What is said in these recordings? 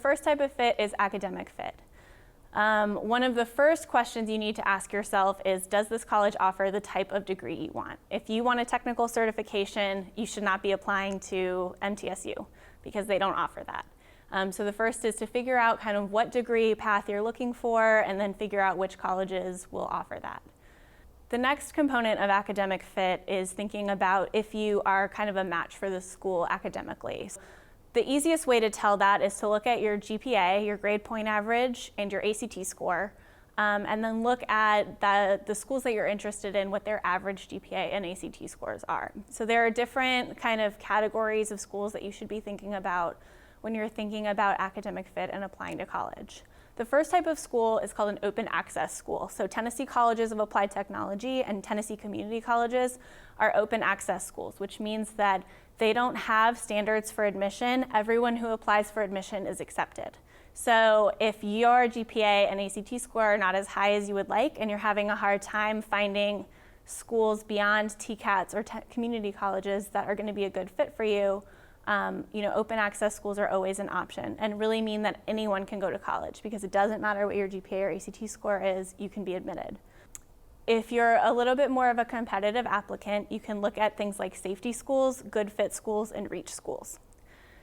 first type of fit is academic fit. One of the first questions you need to ask yourself is, does this college offer the type of degree you want? If you want a technical certification, you should not be applying to MTSU because they don't offer that. So the first is to figure out kind of what degree path you're looking for and then figure out which colleges will offer that. The next component of academic fit is thinking about if you are kind of a match for the school academically. The easiest way to tell that is to look at your GPA, your grade point average, and your ACT score, and then look at the schools that you're interested in, what their average GPA and ACT scores are. So there are different kind of categories of schools that you should be thinking about when you're thinking about academic fit and applying to college. The first type of school is called an open access school. So Tennessee Colleges of Applied Technology and Tennessee Community Colleges are open access schools, which means that they don't have standards for admission. Everyone who applies for admission is accepted. So if your GPA and ACT score are not as high as you would like and you're having a hard time finding schools beyond TCATs or community colleges that are going to be a good fit for you, open access schools are always an option and really mean that anyone can go to college because it doesn't matter what your GPA or ACT score is, you can be admitted. If you're a little bit more of a competitive applicant, you can look at things like safety schools, good fit schools, and reach schools.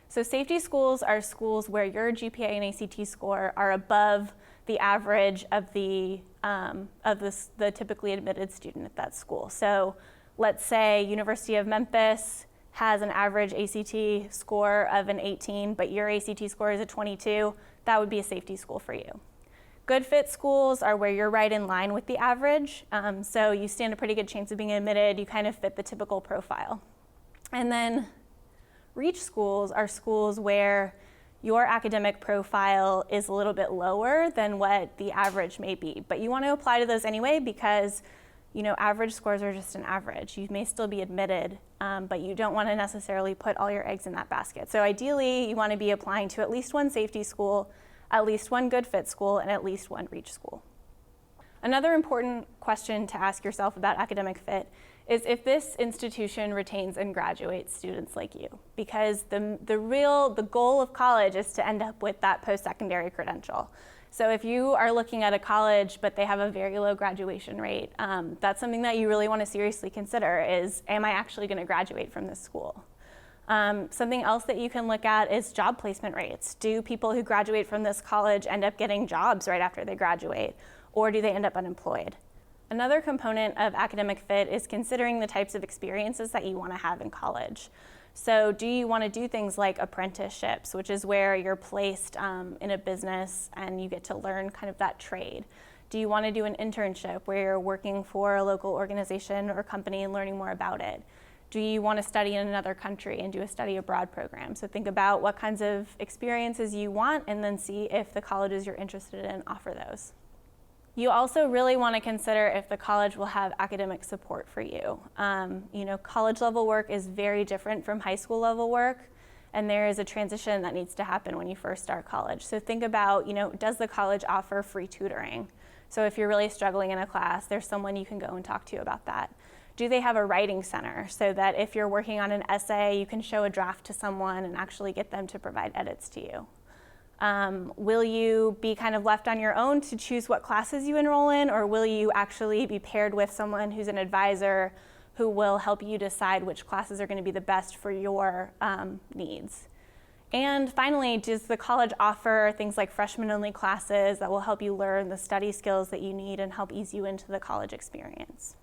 So safety schools are schools where your GPA and ACT score are above the average of the typically admitted student at that school. So let's say University of Memphis has an average ACT score of an 18, but your ACT score is a 22, that would be a safety school for you. Good fit schools are where you're right in line with the average, so you stand a pretty good chance of being admitted, you kind of fit the typical profile. And then reach schools are schools where your academic profile is a little bit lower than what the average may be, but you want to apply to those anyway because average scores are just an average. You may still be admitted, but you don't want to necessarily put all your eggs in that basket. So ideally, you want to be applying to at least one safety school, at least one good fit school, and at least one reach school. Another important question to ask yourself about academic fit is if this institution retains and graduates students like you, because the goal of college is to end up with that post-secondary credential. So if you are looking at a college but they have a very low graduation rate, that's something that you really want to seriously consider is, am I actually going to graduate from this school? Something else that you can look at is job placement rates. Do people who graduate from this college end up getting jobs right after they graduate, or do they end up unemployed? Another component of academic fit is considering the types of experiences that you want to have in college. So do you want to do things like apprenticeships, which is where you're placed in a business and you get to learn kind of that trade? Do you want to do an internship where you're working for a local organization or company and learning more about it? Do you want to study in another country and do a study abroad program? So think about what kinds of experiences you want and then see if the colleges you're interested in offer those. You also really want to consider if the college will have academic support for you. College level work is very different from high school level work, and there is a transition that needs to happen when you first start college. So think about, does the college offer free tutoring? So if you're really struggling in a class, there's someone you can go and talk to about that. Do they have a writing center so that if you're working on an essay, you can show a draft to someone and actually get them to provide edits to you? Will you be kind of left on your own to choose what classes you enroll in, or will you actually be paired with someone who's an advisor who will help you decide which classes are going to be the best for your needs? And finally, does the college offer things like freshman-only classes that will help you learn the study skills that you need and help ease you into the college experience?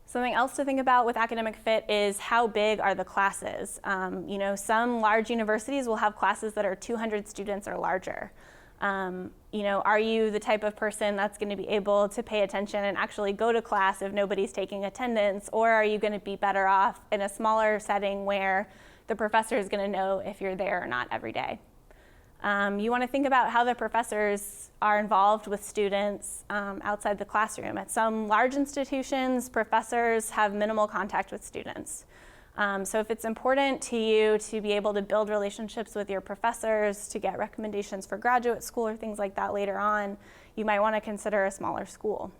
Something else to think about with academic fit is how big are the classes? Some large universities will have classes that are 200 students or larger. Are you the type of person that's going to be able to pay attention and actually go to class if nobody's taking attendance? Or are you going to be better off in a smaller setting where the professor is going to know if you're there or not every day? You want to think about how the professors are involved with students outside the classroom. At some large institutions, professors have minimal contact with students. So if it's important to you to be able to build relationships with your professors, to get recommendations for graduate school or things like that later on, you might want to consider a smaller school.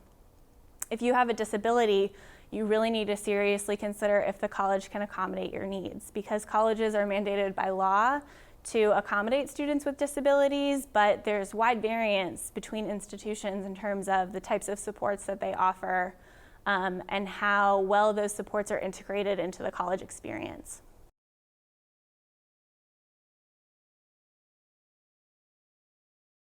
If you have a disability, you really need to seriously consider if the college can accommodate your needs, because colleges are mandated by law to accommodate students with disabilities, but there's wide variance between institutions in terms of the types of supports that they offer and how well those supports are integrated into the college experience.